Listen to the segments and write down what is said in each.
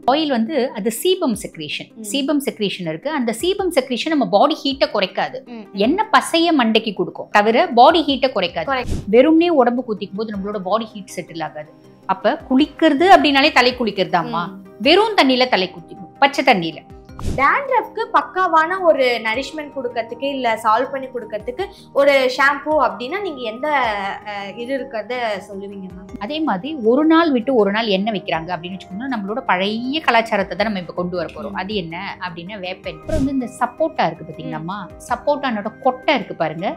Oil வந்து அது sebum secretion இருக்கு. அந்த சீபம் செக்ரீஷன் நம்ம பாடி ஹீட்டை குறைக்காது, என்ன பசைய மண்டைக்கு கொடுக்கும் தவிர பாடி ஹீட்டை குறைக்காது. வெறும்னே உடம்பு குத்திக்கும் போது நம்மளோட பாடி ஹீட் செட்டில் ஆகாது. அப்ப குளிக்கிறது அப்படின்னாலே தலை குளிக்கிறதாம்மா, வெறும் தண்ணியில தலை குத்திக்கணும், பச்சை தண்ணியில. டேண்ட்ரஃப்க்கு பக்காவான ஒரு நரிஷ்மெண்ட் கொடுக்கறதுக்கு இல்ல சால்வ் பண்ணி கொடுக்கறதுக்கு ஒரு ஷாம்பு அப்படின்னா நீங்க எந்த இது இருக்கிறத சொல்லுவீங்க மேம்? அதே மாதிரி ஒரு நாள் விட்டு ஒரு நாள் எண்ணெய் வைக்கிறாங்க அப்படின்னு வச்சுக்கோங்கன்னா நம்மளோட பழைய கலாச்சாரத்தை தான் நம்ம இப்ப கொண்டு வர போறோம். அது என்ன அப்படின்னா வேப்பெண்ணெய். அப்புறம் வந்து இந்த சப்போட்டா இருக்கு பாத்தீங்கன்னாமா, சப்போட்டானோட கொட்டை இருக்கு பாருங்க,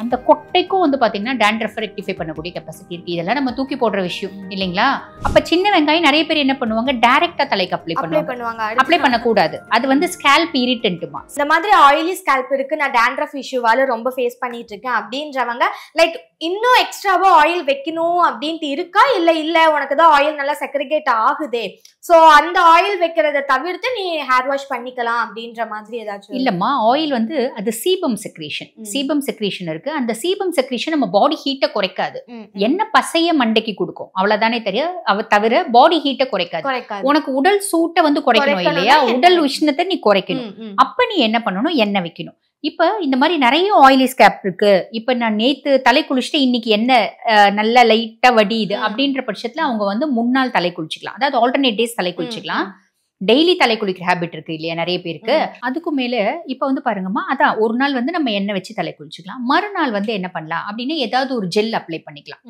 அந்த கொட்டைக்கும் வந்து பாத்தீங்கன்னா டேண்ட்ரஃப் ரெக்டிஃபை பண்ணக்கூடிய கெப்பாசிட்டி இருக்கு. இதெல்லாம் நம்ம தூக்கி போடுற விஷயம் இல்லைங்களா? அப்ப சின்ன வெங்காயம் நிறைய பேர் என்ன பண்ணுவாங்க, டைரக்டா தலைக்கு அப்ளை பண்ணுவாங்க. அப்ளை பண்ணக்கூடாது, அது வந்து ஸ்கேல்ப் இரிட்டன்ட்மா. இந்த மாதிரி ஆயிலி ஸ்கேல்ப் இருக்கு, நான் டேண்ட்ரஃப் இஷ்யூவால ரொம்ப ஃபேஸ் பண்ணிட்டு இருக்கேன் அப்படின்றவங்க லைக் இன்னும் எக்ஸ்ட்ராவா ஆயில் வைக்கணும் அப்படின்ட்டு இருக்கா? இல்ல உனக்கு தான் ஆயில் நல்லா செக்ரிகேட் ஆகுதே, சோ அந்த ஆயில் வைக்கிறத தவிர்த்து நீ ஹேர் வாஷ் பண்ணிக்கலாம் அப்படின்ற மாதிரி ஏதாச்சும்? இல்லம்மா, ஆயில் வந்து அது சீபம் செக்ரீஷன் இருக்கு. அந்த சீபம் செக்ரீஷன் நம்ம பாடி ஹீட்டை குறைக்காது, என்ன பசைய மண்டைக்கு கொடுக்கும், அவ்வளவுதானே தவிர பாடி ஹீட்டை குறைக்காது. உனக்கு உடல் சூட்டை வந்து குறைக்கணும் இல்லையா, உடல் உஷ்ணத்தை நீ குறைக்கணும். அப்ப நீ என்ன பண்ணணும், எண்ணெய் வைக்கணும். இப்ப இந்த மாதிரி நிறைய ஆயிலி ஸ்கேப் இருக்கு. இப்ப நான் நேத்து தலை குளிச்சுட்டு இன்னைக்கு என்ன நல்லா லைட்டா வடியுது அப்படின்ற பட்சத்துல அவங்க வந்து முன்னாள் தலை குளிச்சுக்கலாம், அதாவது ஆல்டர்னேட் டேஸ் தலை குளிச்சுக்கலாம். டெய்லி தலை குளிக்கிற ஹேபிட் இருக்கு இல்லையா நிறைய பேருக்கு. அதுக்கு மேல இப்ப வந்து பாருங்கம்மா, அதான் ஒரு நாள் வந்து நம்ம எண்ணெய் வச்சு தலை குளிச்சுக்கலாம், மறுநாள் வந்து என்ன பண்ணலாம் அப்படின்னா ஏதாவது ஒரு ஜெல் அப்ளை பண்ணிக்கலாம்.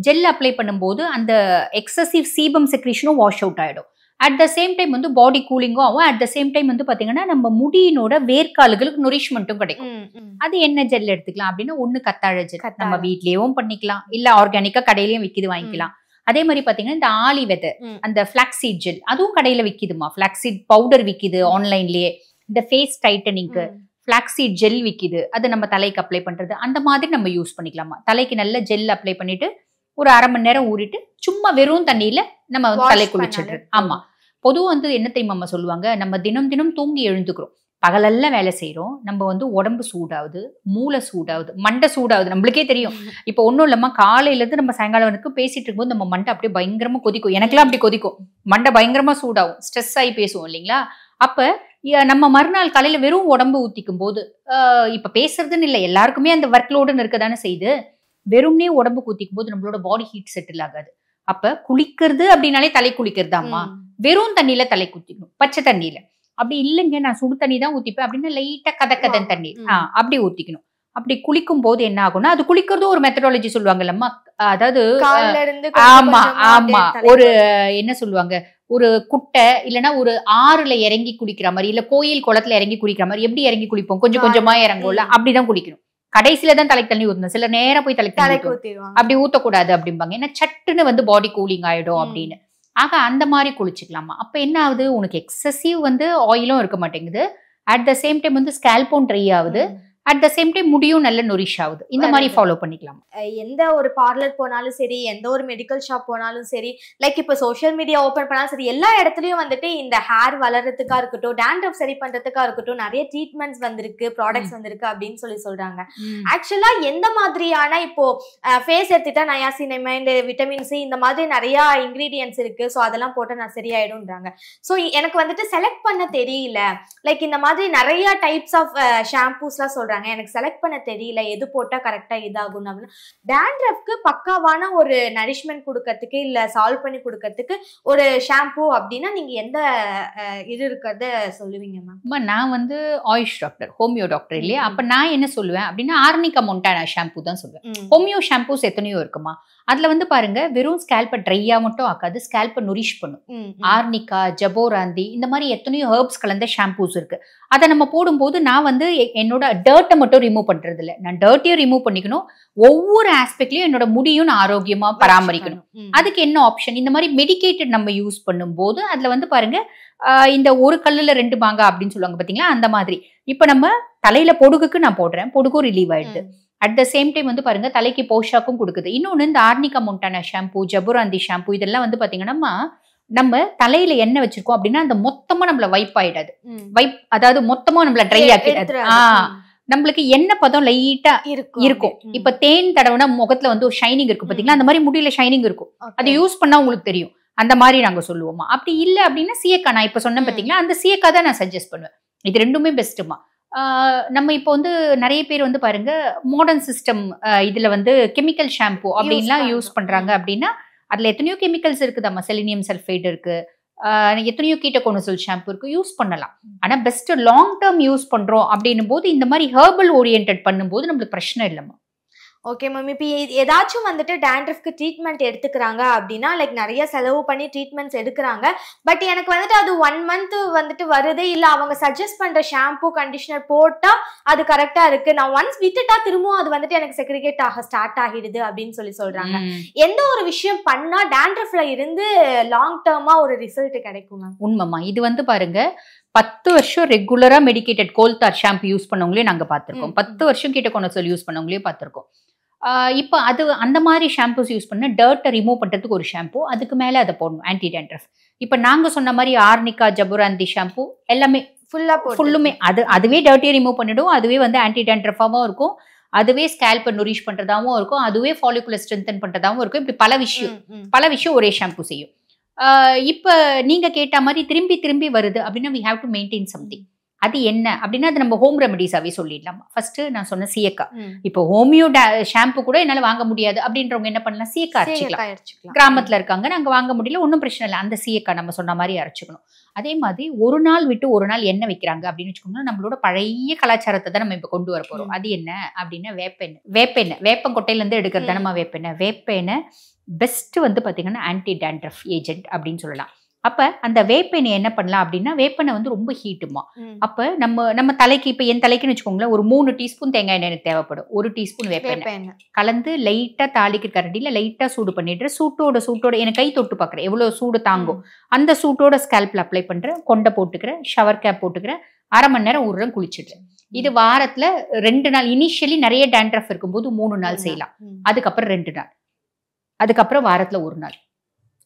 ஜெல் அப்ளை பண்ணும்போது அந்த எக்ஸசிவ் சீபம் செக்ரீஷனும் வாஷ் அவுட் ஆயிடும். அட் த சேம் டைம் வந்து பாடி கூலிங்கும் ஆகும். அட் த சேம் டைம் வந்து பாத்தீங்கன்னா நம்ம முடியினோட வேர்க்காலுகளுக்கு நுரிஷ்மெண்ட்டும் கிடைக்கும். அது என்ன ஜெல் எடுத்துக்கலாம் அப்படின்னா, ஒண்ணு கத்தாழை ஜெல் நம்ம வீட்லயும் பண்ணிக்கலாம், இல்ல ஆர்கானிக்கா கடையிலயும் விக்குது வாங்கிக்கலாம். அதே மாதிரி பாத்தீங்கன்னா இந்த ஆலி விதை, அந்த பிளாக்ஸீட் ஜெல் அதுவும் கடையில விக்குதுமா. பிளாக்ஸீட் பவுடர் விக்குது ஆன்லைன்லயே. இந்த ஃபேஸ் டைட்டனிங்க்கு பிளாக்ஸீட் ஜெல் விக்குது, அது நம்ம தலைக்கு அப்ளை பண்றது. அந்த மாதிரி நம்ம யூஸ் பண்ணிக்கலாமா. தலைக்கு நல்ல ஜெல் அப்ளை பண்ணிட்டு ஒரு அரை மணி நேரம் ஊறிட்டு சும்மா வெறும் தண்ணியில நம்ம வந்து தலை குளிச்சிடுறது. ஆமா, பொதுவா வந்து என்ன தெரியுமா சொல்லுவாங்க, நம்ம தினம் தினம் தூங்கி எழுந்துக்கிறோம், பகலெல்லாம் வேலை செய்யறோம், நம்ம வந்து உடம்பு சூடாகுது, மூளை சூடாகுது, மண்டை சூடாகுது, நம்மளுக்கே தெரியும். இப்ப ஒன்னும் இல்லம்மா, காலையில இருந்து நம்ம சாயங்காலம் வரைக்கும் பேசிட்டு இருக்கும்போது நம்ம மண்டை அப்படியே பயங்கரமா கொதிக்கும். எனக்கெல்லாம் அப்படி கொதிக்கும், மண்டை பயங்கரமா சூடாகும், ஸ்ட்ரெஸ் ஆகி பேசுவோம் இல்லைங்களா? அப்ப நம்ம மறுநாள் காலையில வெறும் உடம்பு ஊத்திக்கும் போது, இப்ப பேசுறதுன்னு இல்லை, எல்லாருக்குமே அந்த ஒர்க் லோடுன்னு இருக்கதானே செய்யுது. வெறும்னே உடம்பு ஊத்திக்கும் போது நம்மளோட பாடி ஹீட் செட்டில் ஆகாது. அப்ப குளிக்கிறது அப்படின்னாலே தலை குளிக்கிறதாம்மா, வெறும் தண்ணியில தலை குத்திக்கணும், பச்சை தண்ணியில. அப்படி இல்லைங்க நான் சுடு தண்ணி தான் ஊத்திப்பேன் அப்படின்னா லைட்டா கதக்கதன் தண்ணி அப்படி ஊத்திக்கணும். அப்படி குளிக்கும் போது என்ன ஆகும்னா, அது குளிக்கிறதும் ஒரு மெத்தடாலஜி சொல்லுவாங்கல்லம்மா, அதாவது ஆமா ஆமா ஒரு என்ன சொல்லுவாங்க, ஒரு குட்டை இல்லைன்னா ஒரு ஆறுல இறங்கி குளிக்கிற மாதிரி, இல்ல கோயில் குளத்துல இறங்கி குளிக்கிற மாதிரி. எப்படி இறங்கி குளிப்போம், கொஞ்சம் கொஞ்சமா இறங்கும்ல, அப்படிதான் குளிக்கணும். கடைசியில தான் தலைக்கு தண்ணி ஊத்தணும், சில நேரம் போய் தலைக்கு தண்ணி அப்படி ஊத்தக்கூடாது அப்படிம்பாங்க, ஏன்னா சட்டுன்னு வந்து பாடி கூலிங் ஆயிடும் அப்படின்னு. ஆக அந்த மாதிரி குளிச்சுக்கலாமா. அப்ப என்ன ஆகுது, உனக்கு எக்ஸசிவ் வந்து ஆயிலும் இருக்க மாட்டேங்குது, அட் த சேம் டைம் வந்து ஸ்கேல்பும் ட்ரை ஆகுது, அட் த சேம் டைம் முடியும் நல்ல நொரிஷ் ஆகுது. இந்த மாதிரி ஃபாலோ பண்ணிக்கலாம். எந்த ஒரு பார்லர் போனாலும் சரி, எந்த ஒரு மெடிக்கல் ஷாப் போனாலும் சரி, லைக் இப்ப சோஷியல் மீடியா ஓபன் பண்ணாலும் சரி, எல்லா இடத்துலயும் வந்துட்டு இந்த ஹேர் வளர்றதுக்கா இருக்கட்டும், டேண்ட்ரஃப் சரி பண்றதுக்கா இருக்கட்டும், நிறைய ட்ரீட்மெண்ட்ஸ் வந்திருக்கு, ப்ராடக்ட்ஸ் வந்திருக்கு அப்படின்னு சொல்றாங்க. ஆக்சுவலா எந்த மாதிரியான இப்போ ஃபேஸ் எடுத்துட்டா நயாசினமைட், விட்டமின் சி, இந்த மாதிரி நிறைய இன்கிரீடியன்ஸ் இருக்கு, ஸோ அதெல்லாம் போட்டு நான் சரியாயிடும்ன்றாங்க. ஸோ எனக்கு வந்துட்டு செலக்ட் பண்ண தெரியல, லைக் இந்த மாதிரி நிறைய டைப்ஸ் ஆஃப் ஷாம்பூஸ்லாம் சொல்றாங்க, எனக்கு செலக்ட் பண்ண தெரியல, எது போட்டா கரெக்டா இதாகும் அப்படின்னு. டேண்ட்ரஃப்க்கு பக்காவான ஒரு நரிஷ்மெண்ட் கொடுக்கறதுக்கு இல்ல சால்வ் பண்ணி கொடுக்கறதுக்கு ஒரு ஷாம்பூ அப்படின்னா நீங்க எந்த இது இருக்கிறத சொல்லுவீங்க மேம்? நான் வந்து ஆயுஷ் டாக்டர், ஹோமியோ டாக்டர் இல்லையா. அப்ப நான் என்ன சொல்லுவேன் அப்படின்னா ஆர்னிகா மொண்டானா ஷாம்பூ தான் சொல்லுவேன். ஹோமியோ ஷாம்பூஸ் எத்தனையோ இருக்குமா, அதுல வந்து பாருங்க வெறும் ஸ்கேல்பை ட்ரையா மட்டும் ஆக்காது, ஸ்கேல்பை நுரிஷ் பண்ணும். ஆர்னிகா, ஜபோராந்தி, இந்த மாதிரி எத்தனையோ ஹெர்ப்ஸ் கலந்த ஷாம்பூஸ் இருக்கு. அதை நம்ம போடும்போது நான் வந்து என்னோட டர்ட்டை மட்டும் ரிமூவ் பண்றது இல்லை, நான் டர்ட்டையும் ரிமூவ் பண்ணிக்கணும், ஒவ்வொரு ஆஸ்பெக்ட்லயும் என்னோட முடியும் நான் ஆரோக்கியமா பராமரிக்கணும். அதுக்கு என்ன ஆப்ஷன், இந்த மாதிரி மெடிக்கேட்டட் நம்ம யூஸ் பண்ணும்போது அதுல வந்து பாருங்க இந்த ஒரு கல்லுல ரெண்டு மாங்காய் அப்படின்னு சொல்லுவாங்க பாத்தீங்களா, அந்த மாதிரி. இப்ப நம்ம தலையில பொடுகுக்கு நான் போடுறேன், பொடுகும் ரிலீவ் ஆயிடுது. அட் த சேம் டைம் வந்து பாருங்க தலைக்கு போஷாக்கும் கொடுக்குது. இன்னொன்னு இந்த ஆர்னிகா மொண்டானா ஷாம்பூ, ஜபுராந்தி ஷாம்பூ, இதெல்லாம் வந்து பாத்தீங்கன்னா நம்ம தலையில எண்ணெய் வச்சிருக்கோம் அப்படின்னா அந்த மொத்தமா நம்மள வைப் ஆயிடாது, அதாவது மொத்தமா நம்மள ட்ரை ஆக்கிடாது. நம்மளுக்கு என்ன பதம் லைட்டா இருக்கும். இப்ப தேன் தடவைனா முகத்துல வந்து ஒரு ஷைனிங் இருக்கும் பாத்தீங்களா, அந்த மாதிரி முடியல ஷைனிங் இருக்கும். அதை யூஸ் பண்ணா உங்களுக்கு தெரியும். அந்த மாதிரி நாங்க சொல்லுவோமா. அப்படி இல்லை அப்படின்னா சீயக்காய், நான் இப்ப சொன்னேன் பாத்தீங்களா, அந்த சீயக்காய் தான் நான் சஜஸ்ட் பண்ணுவேன். இது ரெண்டுமே பெஸ்ட்டுமா. நம்ம இப்போ வந்து நிறைய பேர் வந்து பாருங்க மாடர்ன் சிஸ்டம் இதுல வந்து கெமிக்கல் ஷாம்பு அப்படின்லாம் யூஸ் பண்றாங்க. அப்படின்னா அதுல எத்தனையோ கெமிக்கல்ஸ் இருக்குதாம்மா. செலினியம் சல்ஃபைட் இருக்கு, எத்தனையோ கீட்டகோனசோல் ஷாம்பு இருக்கு, யூஸ் பண்ணலாம். ஆனா பெஸ்ட் லாங் டேர்ம் யூஸ் பண்றோம் அப்படின்னும் போது இந்த மாதிரி ஹெர்பல் ஓரியன்ட் பண்ணும்போது நம்மளுக்கு பிரச்சனை இல்லைம்மா. Okay ma'am. இப்போ ஏதாச்சும் வந்துட்டு டேண்ட்ரஃப்க்கு ட்ரீட்மெண்ட் எடுத்துக்கிறாங்க அப்படின்னா லைக் நிறைய செலவு பண்ணி ட்ரீட்மெண்ட்ஸ் எடுக்கிறாங்க. பட் எனக்கு வந்துட்டு அது 1 மந்த் வந்துட்டு வருது, இல்லை அவங்க சஜஸ்ட் பண்ற ஷாம்பு கண்டிஷனர் போட்டா அது கரெக்டா இருக்கு, நான் ஒன்ஸ் விட்டுட்டா திரும்பவும் அது வந்துட்டு எனக்கு செக்ரிகேட் ஆக ஸ்டார்ட் ஆகிடுது அப்படின்னு சொல்றாங்க. எந்த ஒரு விஷயம் பண்ணா டேண்ட்ரஃப்ல இருந்து லாங் டேர்மா ஒரு ரிசல்ட் கிடைக்கும் மேம்? உண்மைமா. இது வந்து பாருங்க 10 வருஷம் ரெகுலரா மெடிக்கேட்டட் கோல்தார் ஷாம்பு யூஸ் பண்ணவங்களே நாங்க பார்த்திருக்கோம். 10 வருஷம் கீட்டகோனசோல் யூஸ் பண்ணவங்களே பார்த்திருக்கோம். இப்போ அது அந்த மாதிரி ஷாம்பூஸ் யூஸ் பண்ண டர்ட்டை ரிமூவ் பண்ணுறதுக்கு ஒரு ஷாம்பு, அதுக்கு மேலே அதை போடணும் ஆன்டி டேண்ட்ரஃப். இப்போ நாங்கள் சொன்ன மாதிரி ஆர்னிகா ஜபுராந்தி ஷாம்பு எல்லாமே ஃபுல்லுமே அதுவே டர்ட்டியை ரிமூவ் பண்ணிடும். அதுவே வந்து ஆன்டி டேண்ட்ரஃபாகவும் இருக்கும், அதுவே ஸ்கேல்பை நொரிஷ் பண்ணுறதாகவும் இருக்கும், அதுவே ஃபாலிகுலர் ஸ்ட்ரென்தன் பண்ணுறதாகவும் இருக்கும். இப்படி பல விஷயம் ஒரே ஷாம்பு செய்யும். இப்போ நீங்கள் கேட்ட மாதிரி திரும்பி திரும்பி வருது அப்படின்னா we have to maintain something. அது என்ன அப்படின்னா அது நம்ம ஹோம் ரெமடிஸாவே சொல்லிடலாம். ஃபர்ஸ்ட் நான் சொன்ன சீயக்காய். இப்போ ஹோமியோ ஷாம்பு கூட என்னால வாங்க முடியாது அப்படின்றவங்க என்ன பண்ணலாம், சீயக்காய் அரைச்சிக்கலாம். கிராமத்துல இருக்காங்க, நாங்க வாங்க முடியல, ஒன்றும் பிரச்சனை இல்லை, அந்த சீயக்காய் நம்ம சொன்ன மாதிரி அரைச்சிக்கணும். அதே மாதிரி ஒரு நாள் விட்டு ஒரு நாள் எண்ணெய் வைக்கிறாங்க அப்படின்னு வச்சுக்கோங்க, நம்மளோட பழைய கலாச்சாரத்தை தான் நம்ம இப்ப கொண்டு வர போறோம். அது என்ன அப்படின்னா வேப்பெண்ணெய். வேப்பங்கொட்டையில இருந்து எடுக்கிறது தானமா வேப்பெண்ணெய் பெஸ்ட் வந்து பாத்தீங்கன்னா ஆன்டி டேண்ட்ரஃப் ஏஜென்ட் அப்படின்னு சொல்லலாம். அப்ப அந்த வேப்பெண்ணெய் என்ன பண்ணலாம் அப்படின்னா, வேப்பெண்ணெய் வந்து ரொம்ப ஹீட்டுமா. அப்ப நம்ம தலைக்கு, இப்ப என் தலைக்குன்னு வச்சுக்கோங்களேன், ஒரு 3 டீஸ்பூன் தேங்காய் எண்ணெய் எனக்கு தேவைப்படும். 1 டீஸ்பூன் வேப்பெண்ணெய் கலந்து லைட்டா தாளிக்கு கரண்டியில லைட்டா சூடு பண்ணிட்டு, சூட்டோட எனக்கு கை தொட்டு பாக்குறேன் எவ்வளவு சூடு தாங்கும், அந்த சூட்டோட ஸ்கேல்ப்ல அப்ளை பண்றேன், கொண்டை போட்டுக்கிறேன், ஷவர் கேப் போட்டுக்கிறேன், 1/2 மணி நேரம் ஊறுறேன், குளிச்சுடுறேன். இது வாரத்துல 2 நாள். இனிஷியலி நிறைய டேண்ட்ரஃப் இருக்கும்போது 3 நாள் செய்யலாம், அதுக்கப்புறம் 2 நாள், அதுக்கப்புறம் வாரத்துல 1 நாள்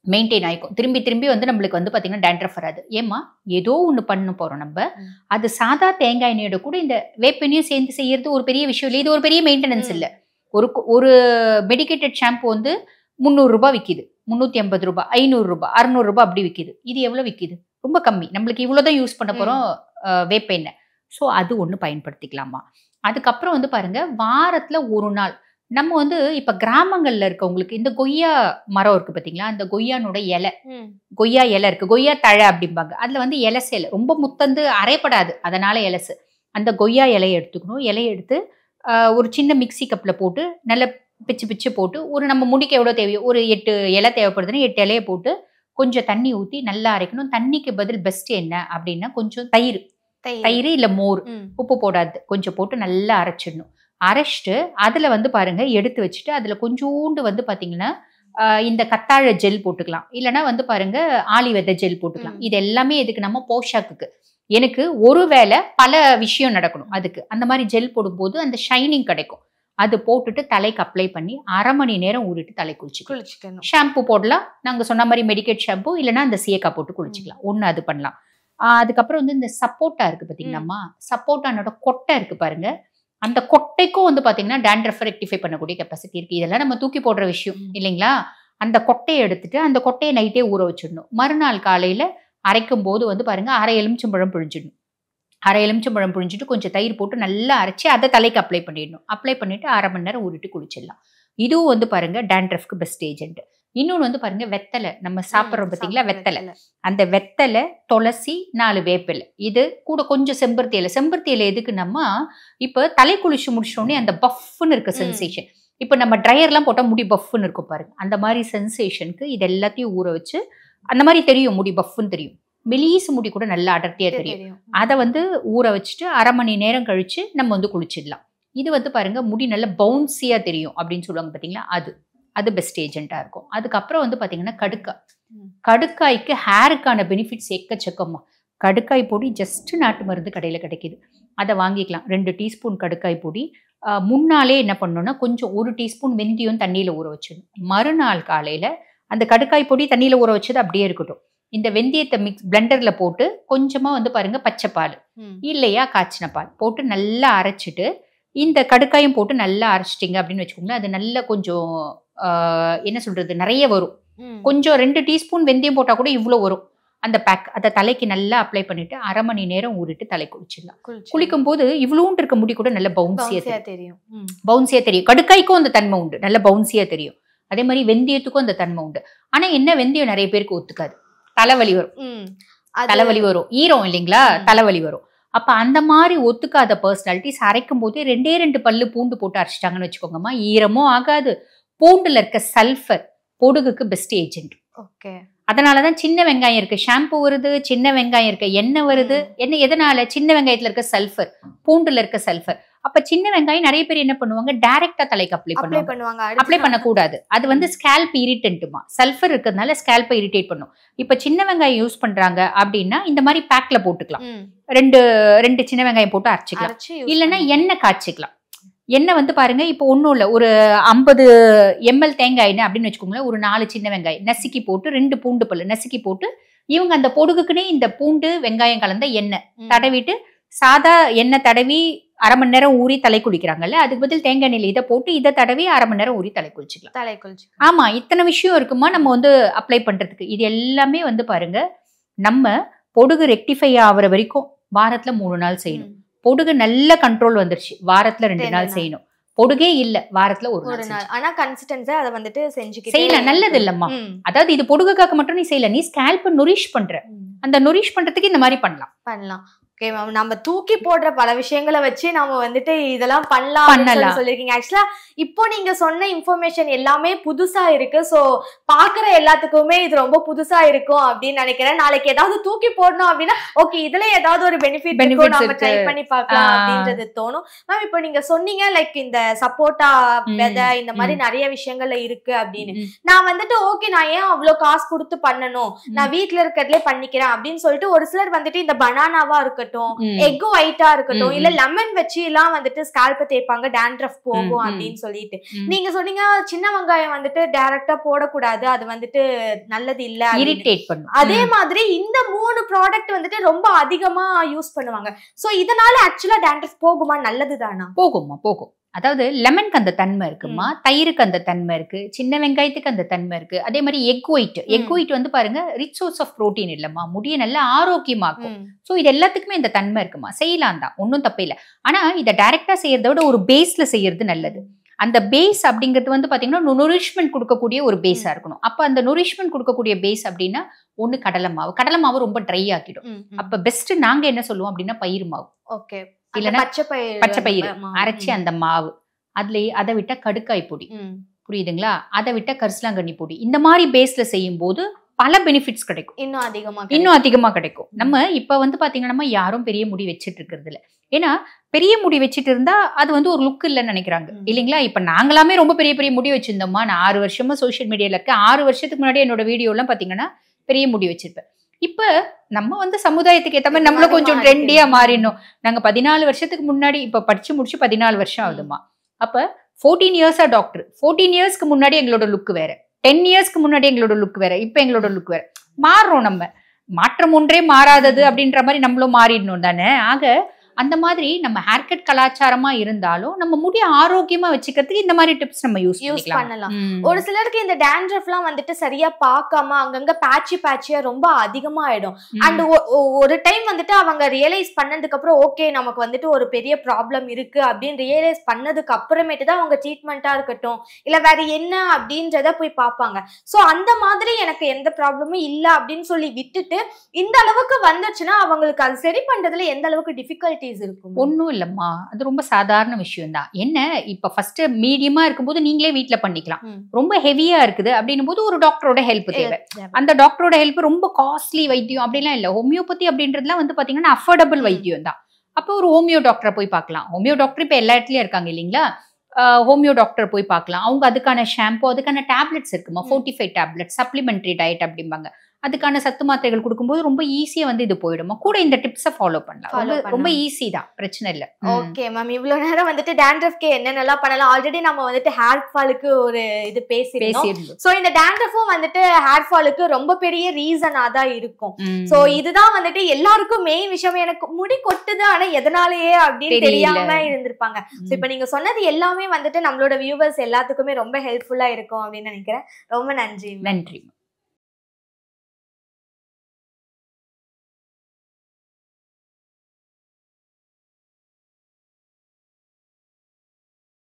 மெயின்டைன் ஆயிக்கும். திரும்பி வந்து நம்மளுக்கு வந்து பாத்தீங்கன்னா டேண்ட்ரஃப் வராது. ஏமா ஏதோ ஒண்ணு பண்ண போறோம் நம்ம. அது சாதா தேங்காய் எண்ணெயோட கூட இந்த வேப்பெண்ணையும் சேர்ந்து செய்யறது ஒரு பெரிய விஷயம் இல்லை, இது ஒரு பெரிய மெயின்டெனன்ஸ் இல்லை. ஒரு மெடிக்கேட்டட் ஷாம்பு வந்து 300 ரூபாய் விற்கிது, 350 ரூபாய், 500 ரூபாய், 600 ரூபாய் அப்படி விற்கிது. இது எவ்வளவு விற்கிது? ரொம்ப கம்மி. நம்மளுக்கு இவ்வளவுதான் யூஸ் பண்ண போறோம் வேப்பெண்ணெய். ஸோ அது ஒண்ணு பயன்படுத்திக்கலாமா. அதுக்கப்புறம் வந்து பாருங்க வாரத்துல 1 நாள் நம்ம வந்து இப்ப கிராமங்கள்ல இருக்கவங்களுக்கு இந்த கொய்யா மரம் இருக்கு பாத்தீங்களா, அந்த கொய்யானோட கொய்யா இலை இருக்கு, கொய்யா தழை அப்படிம்பாங்க. அதுல வந்து எலசு இலை ரொம்ப முத்தந்து அரைப்படாது, அதனால எலசு. அந்த கொய்யா இலையை எடுத்துக்கணும். இலையை எடுத்து ஒரு சின்ன மிக்சி கப்ல போட்டு நல்லா பிச்சு போட்டு, ஒரு நம்ம முடிக்க எவ்வளவு தேவையோ ஒரு 8 இலை தேவைப்படுதுன்னா 8 இலையை போட்டு கொஞ்சம் தண்ணி ஊற்றி நல்லா அரைக்கணும். தண்ணிக்கு பதில் பெஸ்ட் என்ன அப்படின்னா கொஞ்சம் தயிர் இல்ல மோர், உப்பு போடாது, கொஞ்சம் போட்டு நல்லா அரைச்சிடணும். அரைச்சிட்டு அதுல வந்து பாருங்க எடுத்து வச்சுட்டு அதுல கொஞ்சோண்டு வந்து பாத்தீங்கன்னா இந்த கத்தாழை ஜெல் போட்டுக்கலாம், இல்லைன்னா வந்து பாருங்க ஆளி விதை ஜெல் போட்டுக்கலாம். இது எல்லாமே எதுக்கு நம்ம போஷாக்குக்கு. எனக்கு ஒருவேளை பல விஷயம் நடக்கணும் அதுக்கு. அந்த மாதிரி ஜெல் போடும்போது அந்த ஷைனிங் கிடைக்கும். அது போட்டுட்டு தலைக்கு அப்ளை பண்ணி 1/2 மணி நேரம் ஊறிட்டு தலை குளிச்சுக்கணும். ஷாம்பு போடலாம், நாங்க சொன்ன மாதிரி மெடிக்கேட் ஷாம்பு, இல்லைன்னா அந்த சீயக்காய் போட்டு குளிச்சுக்கலாம். ஒண்ணு அது பண்ணலாம். அதுக்கப்புறம் வந்து இந்த சப்போட்டா இருக்கு பாத்தீங்கன்னாமா, சப்போட்டானோட கொட்டை இருக்கு பாருங்க, அந்த கொட்டைக்கும் வந்து பாத்தீங்கன்னா டேண்ட்ரஃப் ரெக்டிஃபை பண்ணக்கூடிய கெப்பாசிட்டி இருக்கு. இதெல்லாம் நம்ம தூக்கி போடுற விஷயம் இல்லைங்களா. அந்த கொட்டையை எடுத்துட்டு அந்த கொட்டையை நைட்டே ஊற வச்சிடணும். மறுநாள் காலையில அரைக்கும் போது வந்து பாருங்க 1/2 எலுமிச்சம்பழம் பிழிஞ்சிடணும். 1/2 எலுமிச்சம்பழம் பிழிஞ்சிட்டு கொஞ்சம் தயிர் போட்டு நல்லா அரைச்சி அதை தலைக்கு அப்ளை பண்ணிடணும். அப்ளை பண்ணிட்டு 1/2 மணி நேரம் ஊறிட்டு குளிச்சிடலாம். இதுவும் வந்து பாருங்க டேண்ட்ரஃப்க்கு பெஸ்ட் ஏஜென்ட். இன்னொன்று வந்து பாருங்க வெத்தலை, நம்ம சாப்பிட்றோம் பார்த்தீங்களா வெத்தலை, அந்த வெத்தலை, துளசி, 4 வேப்பிலை, இது கூட கொஞ்சம் செம்பருத்தி இலை எதுக்கு நம்ம இப்போ தலை குளிச்சு முடிச்சோடனே அந்த பஃப்னு இருக்க சென்சேஷன், இப்போ நம்ம ட்ரையர்லாம் போட்டால் முடி பஃப்னு இருக்கும் பாருங்க, அந்த மாதிரி சென்சேஷனுக்கு இது எல்லாத்தையும் ஊற வச்சு, அந்த மாதிரி தெரியும் முடி பஃப்னு தெரியும், மெலீசு முடி கூட நல்லா அடர்த்தியா தெரியும், அதை வந்து ஊற வச்சுட்டு 1/2 மணி நேரம் கழிச்சு நம்ம வந்து குளிச்சிடலாம். இது வந்து பாருங்க முடி நல்ல பவுன்சியா தெரியும் அப்படின்னு சொல்லுவாங்க பார்த்தீங்களா, அது பெஸ்ட் ஏஜென்ட்டா இருக்கும். அதுக்கப்புறம் வந்து பாத்தீங்கன்னா கடுக்காய்க்கு ஹேருக்கான பெனிஃபிட்ஸ் எக்கச்சக்கமா. கடுக்காய் பொடி ஜஸ்ட் நாட்டு மருந்து கடையில கிடைக்குது, அதை வாங்கிக்கலாம். 2 டீஸ்பூன் கடுக்காய் பொடி முன்னாலே என்ன பண்ணணும்னா கொஞ்சம் 1 டீஸ்பூன் வெந்தயம் தண்ணியில ஊற வச்சிடணும். மறுநாள் காலையில அந்த கடுக்காய் பொடி தண்ணியில ஊற வச்சது அப்படியே இருக்கட்டும், இந்த வெந்தயத்தை பிளெண்டர்ல போட்டு கொஞ்சமா வந்து பாருங்க பச்சை பால் இல்லையா காய்ச்சின பால் போட்டு நல்லா அரைச்சிட்டு இந்த கடுக்காயும் போட்டு நல்லா அரைச்சிட்டிங்க அப்படின்னு வச்சுக்கோங்களேன், அது நல்லா கொஞ்சம் என்ன சொல்றது நிறைய வரும். கொஞ்சம் 2 டீஸ்பூன் வெந்தயம் போட்டா கூட இவ்வளவு வரும் அந்த பேக். அதை தலைக்கு நல்லா அப்ளை பண்ணிட்டு 1/2 மணி நேரம் ஊறிட்டு தலை குளிச்சிடலாம். குளிக்கும் போது இவ்வளவுண்டு இருக்க முடி கூட நல்ல பவுன்சியா தெரியும். பவுன்சியா தெரியும். கடுக்காய்க்கும் அந்த தன்மை உண்டு, நல்ல பவுன்சியா தெரியும். அதே மாதிரி வெந்தயத்துக்கும் அந்த தன்மை உண்டு. ஆனா என்ன, வெந்தயம் நிறைய பேருக்கு ஒத்துக்காது, தலைவலி வரும். தலைவலி வரும், ஈரம் இல்லைங்களா, தலைவலி வரும். அப்ப அந்த மாதிரி ஒத்துக்காத பர்சனாலிட்டிஸ் அரைக்கும் போது 2 பல்லு பூண்டு போட்டு அரைச்சிட்டாங்கன்னு வச்சுக்கோங்கம்மா, ஈரமும் ஆகாது. பூண்டுல இருக்க சல்ஃபர் பொடுகுக்கு பெஸ்ட் ஏஜென்ட். அதனாலதான் சின்ன வெங்காயம் இருக்கு, ஷாம்பு வருது, சின்ன வெங்காயம் இருக்கு, எண்ணெய் வருது. என்ன எதனால? சின்ன வெங்காயத்துல இருக்க சல்ஃபர், பூண்டுல இருக்க சல்ஃபர். அப்ப சின்ன வெங்காயம் நிறைய பேர் என்ன பண்ணுவாங்க, டைரக்டா தலைக்கு அப்ளை பண்ணுவாங்க. அப்ளை பண்ணக்கூடாது, அது வந்து ஸ்கேல்ப் இரிட்டன்ட்டுமா. சல்ஃபர் இருக்கிறதுனால ஸ்கேல்பை இரிட்டேட் பண்ணும். இப்ப சின்ன வெங்காயம் யூஸ் பண்றாங்க அப்படின்னா இந்த மாதிரி பேக்ல போட்டுக்கலாம். 2 சின்ன வெங்காயம் போட்டு அரைச்சிக்கலாம். இல்லைன்னா எண்ணெய் காய்ச்சிக்கலாம். எண்ணெய் வந்து பாருங்க, இப்போ ஒன்றும் இல்லை, ஒரு 50 ml தேங்காய் எண்ணெய் அப்படின்னு வச்சுக்கோங்களேன். ஒரு 4 சின்ன வெங்காயம் நசுக்கி போட்டு 2 பூண்டு பல்லு நசுக்கி போட்டு, இவங்க அந்த பொடுகுக்குன்னே இந்த பூண்டு வெங்காயம் கலந்த எண்ணெய் தடவிட்டு, சாதா எண்ணெய் தடவி 1/2 மணி நேரம் ஊறி தலை குளிக்கிறாங்கல்ல, அதுக்கு பதில் தேங்காய் எண்ணெயில் இதை போட்டு இதை தடவி 1/2 மணி நேரம் ஊறி தலை குளிச்சுக்கலாம். ஆமா, இத்தனை விஷயம் இருக்குமா நம்ம வந்து அப்ளை பண்றதுக்கு. இது எல்லாமே வந்து பாருங்க, நம்ம பொடுகு ரெக்டிஃபை ஆகிற வரைக்கும் வாரத்துல 3 நாள் செய்யணும். பொடுகு நல்ல கண்ட்ரோல் வந்துருச்சு, வாரத்துல 2 நாள் செய்யணும். பொடுகே இல்ல, வாரத்துல ஒரு நாள். ஆனா கன்சிஸ்டன்ஸா அதை வந்துட்டு செய்யலாம், நல்லது இல்லம்மா. அதாவது இது பொடுகுக்காக மட்டும் நீ செய்யல, நீ ஸ்கேல்ப நுரிஷ் பண்ற. அந்த நுரிஷ் பண்றதுக்கு இந்த மாதிரி பண்ணலாம். ஓகே மேம், நம்ம தூக்கி போடுற பல விஷயங்களை வச்சு நம்ம வந்துட்டு இதெல்லாம் பண்ணலாம் சொல்லிருக்கீங்க. ஆக்சுவலா இப்போ நீங்க சொன்ன இன்ஃபர்மேஷன் எல்லாமே புதுசா இருக்கு. சோ பாக்குற எல்லாத்துக்குமே இது ரொம்ப புதுசா இருக்கும் அப்படின்னு நினைக்கிறேன். நாளைக்கு ஏதாவது தூக்கி போடணும் அப்படின்னா ஓகே, இதுல ஏதாவது ஒரு பெனிஃபிட் நம்ம ட்ரை பண்ணி பார்க்கலாம் அப்படின்றது தோணும். மேம் இப்போ நீங்க சொன்னீங்க லைக் இந்த சப்போட்டா விதை இந்த மாதிரி நிறைய விஷயங்கள்ல இருக்கு அப்படின்னு. நான் வந்துட்டு ஓகே, நான் ஏன் அவ்வளவு காசு கொடுத்து பண்ணணும், நான் வீட்டுல இருக்கிறதுலே பண்ணிக்கிறேன் அப்படின்னு சொல்லிட்டு ஒரு சிலர் வந்துட்டு இந்த பனானாவா இருக்கட்டும், எக் ஒயிட்டா இருக்கட்டும், இல்ல லெமன் வச்சு எல்லாம் வந்துட்டு ஸ்கால்ப தேய்ப்பாங்க, டாண்ட்ரஃப் போகும் அப்படின்னு சொல்லிட்டு. நீங்க சொன்னீங்க சின்ன வெங்காயம் வந்துட்டு டைரக்டா போடக்கூடாது, அது வந்துட்டு நல்லது இல்ல, இரிட்டேட் பண்ணும். அதே மாதிரி இந்த 3 ப்ராடக்ட் வந்துட்டு ரொம்ப அதிகமா யூஸ் பண்ணுவாங்க. சோ இதனால ஆக்சுவலா டாண்ட்ரஃப் போகுமா? நல்லதுதானா? போகும். அதாவது லெமனுக்கு அந்த தன்மை இருக்குமா, தயிருக்கு அந்த தன்மை இருக்கு, சின்ன வெங்காயத்துக்கு அந்த தன்மை இருக்கு. அதே மாதிரி எக் ஒயிட் வந்து பாருங்க ரிச் சோர்ஸ் ஆஃப் புரோட்டீன் இல்லம்மா, முடிய நல்லா ஆரோக்கியமாக்கும். சோ இது எல்லாத்துக்குமே இந்த தன்மை இருக்குமா, செய்யலாம் தான், ஒன்னும் தப்பே இல்லை. ஆனா இதை டைரக்டா செய்யறத விட ஒரு பேஸ்ல செய்யறது நல்லது. அந்த பேஸ் அப்படிங்கிறது வந்து பாத்தீங்கன்னா நுரிஷ்மெண்ட் கொடுக்கக்கூடிய ஒரு பேஸா இருக்கணும். அப்ப அந்த நுரிஷ்மெண்ட் கொடுக்கக்கூடிய பேஸ் அப்படின்னா ஒண்ணு கடலை மாவு ரொம்ப ட்ரை ஆக்கிடும். அப்ப பெஸ்ட் நாங்க என்ன சொல்லுவோம் அப்படின்னா பயிர் மாவு. ஓகே, இல்லைன்னா பச்சை பயிர் அரைச்சி அந்த மாவு, அதுலயே அதை விட்டா கடுக்காய் பொடி, புரியுதுங்களா, அதை விட்டா கரிசலாங்கண்ணி பொடி, இந்த மாதிரி பேஸ்ல செய்யும் போது பல பெனிஃபிட்ஸ் கிடைக்கும், இன்னும் அதிகமா கிடைக்கும். நம்ம இப்ப வந்து பாத்தீங்கன்னா யாரும் பெரிய முடி வச்சிட்டு இருக்கிறது இல்ல. ஏன்னா பெரிய முடி வச்சுட்டு இருந்தா அது வந்து ஒரு லுக் இல்லைன்னு நினைக்கிறாங்க இல்லைங்களா. இப்ப நாங்களாமே ரொம்ப பெரிய முடி வச்சிருந்தோமா, நான் 6 வருஷமா சோசியல் மீடியால இருக்கேன். 6 வருஷத்துக்கு முன்னாடி என்னோட வீடியோ எல்லாம் பாத்தீங்கன்னா பெரிய முடி வச்சிருப்பேன். இப்ப நம்ம வந்து சமுதாயத்துக்கு ஏற்ற மாதிரி நம்மளும் கொஞ்சம் ட்ரெண்டியா மாறிடணும். நாங்க 14 வருஷத்துக்கு முன்னாடி, இப்ப படிச்சு முடிச்சு 14 வருஷம் ஆகுதுமா. அப்ப 14 இயர்ஸா டாக்டர். 14 இயர்ஸ்க்கு முன்னாடி எங்களோட லுக் வேற, 10 இயர்ஸ்க்கு முன்னாடி எங்களோட லுக் வேற, இப்ப எங்களோட லுக் வேற. மாறுறோம், நம்ம மாற்றம் ஒன்றே மாறாதது அப்படின்ற மாதிரி நம்மளும் மாறிடணும் தானே. ஆக அந்த மாதிரி நம்ம ஹேர் கட் கலாச்சாரமா இருந்தாலும் நம்ம முடிய ஆரோக்கியமா வச்சுக்கிறதுக்கு இந்த மாதிரி டிப்ஸ் நம்ம யூஸ் பண்ணலாம். ஒரு சிலருக்கு இந்த டாண்ட்ரஃப்லாம் வந்துட்டு சரியா பார்க்காம அங்கங்க பேட்சியா ரொம்ப அதிகமா ஆயிடும். அண்ட் ஒரு டைம் வந்துட்டு அவங்க ரியலைஸ் பண்ணதுக்கு அப்புறம் ஓகே நமக்கு வந்துட்டு ஒரு பெரிய ப்ராப்ளம் இருக்கு அப்படின்னு ரியலைஸ் பண்ணதுக்கு அப்புறமேட்டு தான் அவங்க ட்ரீட்மெண்டா இருக்கட்டும் இல்ல வேற என்ன அப்படின்றத போய் பார்ப்பாங்க. சோ அந்த மாதிரி எனக்கு எந்த ப்ராப்ளமும் இல்ல அப்படின்னு சொல்லி விட்டுட்டு இந்த அளவுக்கு வந்துச்சுன்னா அவங்களுக்கு அது சரி பண்றதுல எந்த அளவுக்கு டிஃபிகல்ட்டி ஒன்னும் இல்லம்மா, அது ரொம்ப சாதாரண விஷயம் தான். என்ன இப்ப ஃபர்ஸ்ட் மீடியமா இருக்கும்போது நீங்களே வீட்டுல பண்ணிக்கலாம். ரொம்ப ஹெவியா இருக்குது அப்படின்னும் போது ஒரு டாக்டரோட ஹெல்ப் தேவை. அந்த டாக்டரோட ஹெல்ப் ரொம்ப காஸ்ட்லி வைத்தியம் அப்படிலாம் இல்ல. ஹோமியோபதி அப்படின்றதுலாம் வந்து பாத்தீங்கன்னா அஃபோர்டபுள் வைத்தியம் தான். அப்போ ஒரு ஹோமியோ டாக்டரை போய் பார்க்கலாம். ஹோமியோ டாக்டர் இப்ப எல்லா இடத்துலயும் இருக்காங்க இல்லைங்களா. ஹோமியோ டாக்டர் போய் பார்க்கலாம். அவங்க அதுக்கான ஷாம்பு, அதுக்கான டேப்லெட்ஸ் இருக்குமா, 45 டேப்லெட், சப்ளிமெண்டரி டயட் அப்படிம்பாங்க. அதுக்கான சத்து மாத்திரைகள் கொடுக்கும்போது ரொம்ப ஈஸியா வந்து இது போயிடுமா. கூட இந்த டிப்ஸை ஃபாலோ பண்ணலாம். ரொம்ப ஈஸி தான், பிரச்சனை இல்ல. ஓகே மேம், இவ்வளவு நேரம் வந்துட்டு dandruffக்கு என்னென்னலாம் பண்ணலாம் ஆல்ரெடி நம்ம வந்துட்டு ஹேர் ஃபாலுக்கு ஒரு இது பேசியிருந்தோம். சோ இந்த dandruffும் வந்துட்டு ஹேர் ஃபாலுக்கு ரொம்ப பெரிய ரீசனா தான் இருக்கும். சோ இதுதான் வந்துட்டு எல்லாருக்கும் மெயின் விஷயம். எனக்கு முடி கொட்டுது ஆனா எதனாலயே அப்படின்னு தெரியாம இருந்திருப்பாங்க. சோ இப்ப நீங்க சொன்னது எல்லாமே வந்துட்டு நம்மளோட வியூவர்ஸ் எல்லாத்துக்குமே ரொம்ப ஹெல்ப்ஃபுல்லா இருக்கும் அப்படின்னு நினைக்கிறேன். ரொம்ப நன்றி. நன்றி.